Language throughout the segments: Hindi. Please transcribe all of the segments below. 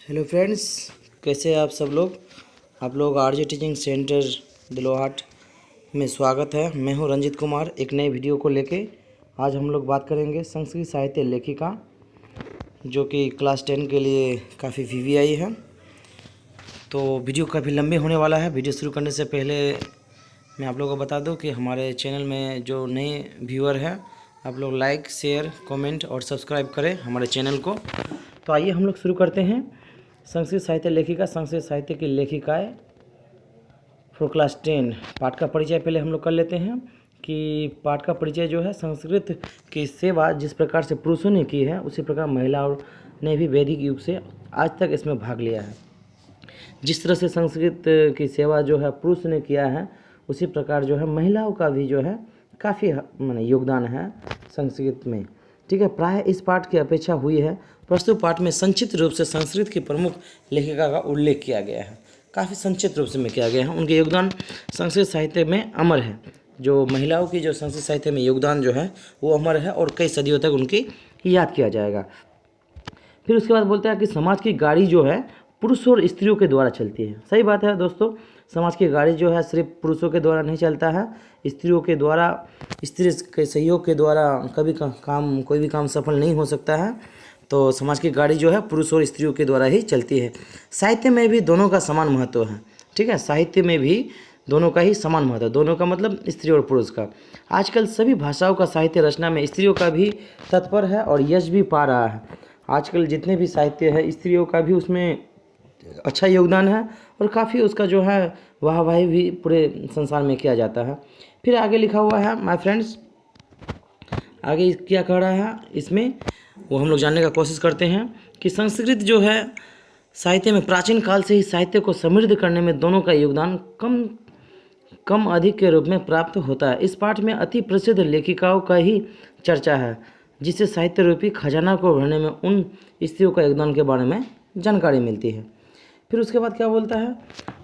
हेलो फ्रेंड्स, कैसे हैं आप लोग आरजे टीचिंग सेंटर दिलोहाट में स्वागत है। मैं हूं रंजित कुमार एक नए वीडियो को लेके। आज हम लोग बात करेंगे संस्कृत साहित्य लेखिका जो कि क्लास 10 के लिए काफ़ी वीवीआई है। तो वीडियो काफ़ी लंबे होने वाला है। वीडियो शुरू करने से पहले मैं आप लोगों को बता दूं कि हमारे चैनल में जो नए व्यूअर हैं, आप लोग लाइक, शेयर, कमेंट और सब्सक्राइब करें हमारे चैनल को। तो आइए हम लोग शुरू करते हैं। संस्कृत साहित्य लेखिका, संस्कृत साहित्य की लेखिकाएँ फॉर क्लास 10। पाठ का परिचय पहले हम लोग कर लेते हैं कि पाठ का परिचय जो है, संस्कृत की सेवा जिस प्रकार से पुरुषों ने की है उसी प्रकार महिलाओं ने भी वैदिक युग से आज तक इसमें भाग लिया है। जिस तरह से संस्कृत की सेवा जो है पुरुष ने किया है उसी प्रकार जो है महिलाओं का भी जो है काफ़ी माने योगदान है संस्कृत में। ठीक है, प्राय इस पाठ की अपेक्षा हुई है। प्रस्तुत पाठ में संक्षिप्त रूप से संस्कृत की प्रमुख लेखिका का उल्लेख किया गया है। काफ़ी संक्षिप्त रूप से में किया गया है। उनके योगदान संस्कृत साहित्य में अमर है। जो महिलाओं की जो संस्कृत साहित्य में योगदान जो है वो अमर है और कई सदियों तक उनकी याद किया जाएगा। फिर उसके बाद बोलता है कि समाज की गाड़ी जो है पुरुषों और स्त्रियों के द्वारा चलती है। सही बात है दोस्तों, समाज की गाड़ी जो है सिर्फ पुरुषों के द्वारा नहीं चलता है, स्त्रियों के द्वारा, स्त्री के सहयोग के द्वारा कभी कोई भी काम सफल नहीं हो सकता है। तो समाज की गाड़ी जो है पुरुष और स्त्रियों के द्वारा ही चलती है। साहित्य में भी दोनों का समान महत्व है। ठीक है, साहित्य में भी दोनों का ही समान महत्व है। दोनों का मतलब स्त्री और पुरुष का। आजकल सभी भाषाओं का साहित्य रचना में स्त्रियों का भी तत्पर है और यश भी पा रहा है। आजकल जितने भी साहित्य है स्त्रियों का भी उसमें अच्छा योगदान है और काफ़ी उसका जो है वाहवाही भी पूरे संसार में किया जाता है। फिर आगे लिखा हुआ है माय फ्रेंड्स, आगे क्या कह रहा है इसमें वो हम लोग जानने का कोशिश करते हैं कि संस्कृत जो है साहित्य में प्राचीन काल से ही साहित्य को समृद्ध करने में दोनों का योगदान कम अधिक के रूप में प्राप्त होता है। इस पाठ में अति प्रसिद्ध लेखिकाओं का ही चर्चा है जिससे साहित्य रूपी खजाना को भरने में उन स्त्रियों का योगदान के बारे में जानकारी मिलती है। फिर उसके बाद क्या बोलता है,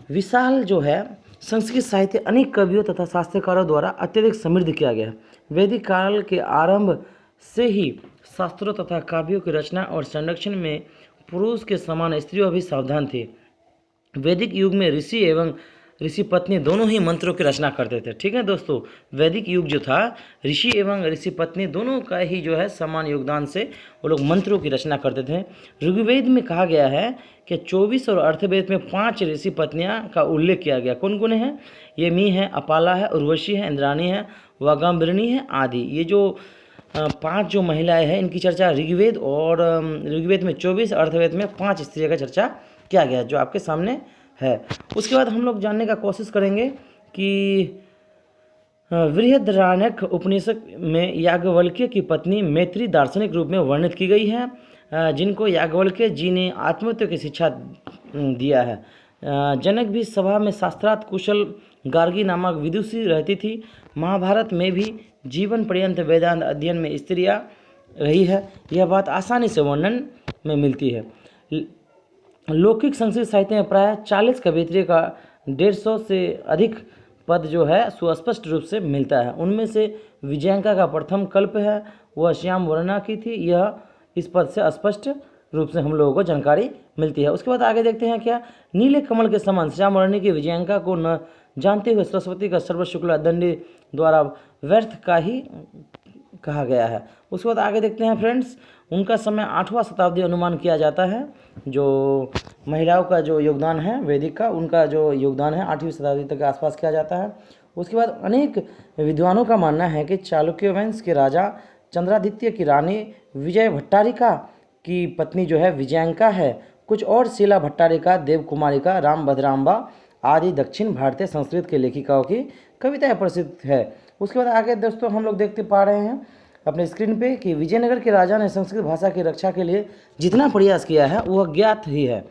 विशाल जो है संस्कृत साहित्य अनेक कवियों तथा शास्त्रकारों द्वारा अत्यधिक समृद्ध किया गया है। वैदिक काल के आरंभ से ही शास्त्रों तथा काव्यों की रचना और संरक्षण में पुरुष के समान स्त्रियों भी सावधान थी। वैदिक युग में ऋषि एवं ऋषि पत्नी दोनों ही मंत्रों की रचना करते थे। ठीक है दोस्तों, वैदिक युग जो था ऋषि एवं ऋषि पत्नी दोनों का ही जो है समान योगदान से वो लोग मंत्रों की रचना करते थे। ऋग्वेद में कहा गया है कि 24 और अर्थवेद में 5 ऋषि पत्नियां का उल्लेख किया गया। कौन कौन है? ये मी है, अपाला है, उर्वशी है, इंद्राणी है, वागाम्बरिणी है आदि। ये जो 5 जो महिलाएं हैं इनकी चर्चा ऋग्वेद और ऋग्वेद में 24, अर्थवेद में 5 स्त्रियों का चर्चा किया गया जो आपके सामने है। उसके बाद हम लोग जानने का कोशिश करेंगे कि बृहदारण्यक उपनिषद में याज्ञवल्क्य की पत्नी मैत्री दार्शनिक रूप में वर्णित की गई है, जिनको याज्ञवल्क्य जी ने आत्महत्या की शिक्षा दिया है। जनक भी सभा में शास्त्रार्थ कुशल गार्गी नामक विदुषी रहती थी। महाभारत में भी जीवन पर्यंत वेदांत अध्ययन में स्त्रियां रही है। यह बात आसानी से वर्णन में मिलती है। लौकिक संस्कृत साहित्य में प्राय 40 कवियत्री का 150 से अधिक पद जो है सुस्पष्ट रूप से मिलता है। उनमें से विजयांका का प्रथम कल्प है, वह श्याम वर्णा की थी। यह इस पद से स्पष्ट रूप से हम लोगों को जानकारी मिलती है। उसके बाद आगे देखते हैं क्या, नीले कमल के समान श्याम वर्णी की विजयांका को न जानते हुए सरस्वती का सर्व शुक्ला दंडी द्वारा व्यर्थ का ही कहा गया है। उसके बाद आगे देखते हैं फ्रेंड्स, उनका समय 8वां शताब्दी अनुमान किया जाता है। जो महिलाओं का जो योगदान है वैदिक का, उनका जो योगदान है 8वीं शताब्दी तक के आसपास किया जाता है। उसके बाद अनेक विद्वानों का मानना है कि चालुक्य वंश के राजा चंद्रादित्य की रानी विजय भट्टारिका की पत्नी जो है विजयांका है। कुछ और शीला भट्टारिका, देवकुमारिका, राम भद्राम्बा आदि दक्षिण भारतीय संस्कृत के लेखिकाओं की कविताएं प्रसिद्ध है। उसके बाद आगे दोस्तों हम लोग देखते पा रहे हैं अपने स्क्रीन पे कि विजयनगर के राजा ने संस्कृत भाषा की रक्षा के लिए जितना प्रयास किया है वह ज्ञात ही है।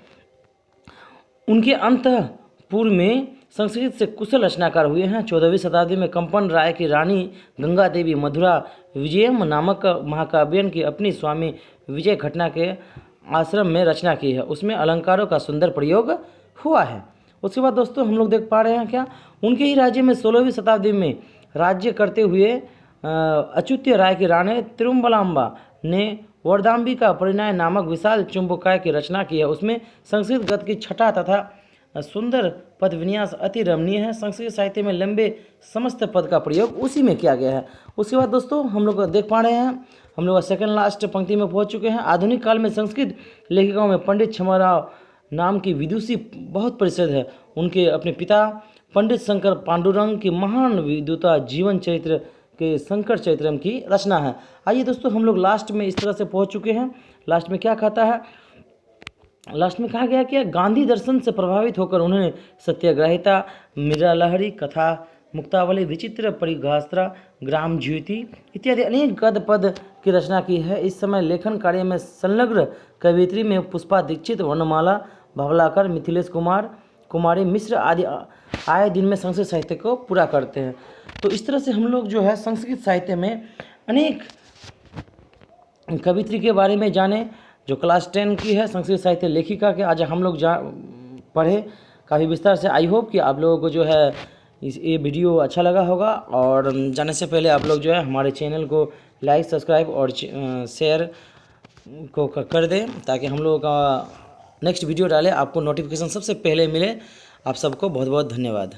उनके अंतःपुर में संस्कृत से कुशल रचनाकार हुए हैं। 14वीं शताब्दी में कंपन राय की रानी गंगा देवी मधुरा विजयम नामक महाकाव्यन की अपनी स्वामी विजय घटना के आश्रम में रचना की है। उसमें अलंकारों का सुंदर प्रयोग हुआ है। उसके बाद दोस्तों हम लोग देख पा रहे हैं क्या, उनके ही राज्य में 16वीं शताब्दी में राज्य करते हुए अच्युत्य राय की रानी तिरुमलाम्बा ने वर्धाम्बिका परिणय नामक विशाल चुंबकाय की रचना की है। उसमें संस्कृत गद्य की छटा तथा सुंदर पद विन्यास अति रमणीय है। संस्कृत साहित्य में लंबे समस्त पद का प्रयोग उसी में किया गया है। उसके बाद दोस्तों हम लोग देख पा रहे हैं, हम लोग सेकंड लास्ट पंक्ति में पहुंच चुके हैं। आधुनिक काल में संस्कृत लेखिकाओं में पंडित क्षमाराव नाम की विदुषी बहुत प्रसिद्ध है। उनके अपने पिता पंडित शंकर पांडुरंग की महान विद्वता जीवन चरित्र के शंकर चरित्रम की रचना है। आइए दोस्तों हम लोग लास्ट में इस तरह से पहुंच चुके हैं। लास्ट में क्या कहता है, लास्ट में कहा गया कि गांधी दर्शन से प्रभावित होकर उन्होंने सत्याग्रहिता, मीरा लहरी, कथा मुक्तावली, विचित्र परिघास्त्रा, ग्राम ज्योति इत्यादि अनेक गद्य पद की रचना की है। इस समय लेखन कार्य में संलग्न कवयित्री में पुष्पा दीक्षित, वर्णमाला भावलाकर, मिथिलेश कुमार, कुमारी मिश्र आदि आए दिन में संस्कृत साहित्य को पूरा करते हैं। तो इस तरह से हम लोग जो है संस्कृत साहित्य में अनेक कवित्री के बारे में जाने, जो क्लास 10 की है संस्कृत साहित्य लेखिका के आज हम लोग पढ़े काफ़ी विस्तार से। आई होप कि आप लोगों को जो है ये वीडियो अच्छा लगा होगा। और जाने से पहले आप लोग जो है हमारे चैनल को लाइक, सब्सक्राइब और शेयर को कर दें, ताकि हम लोगों का नेक्स्ट वीडियो डालें आपको नोटिफिकेशन सबसे पहले मिले। आप सबको बहुत बहुत धन्यवाद।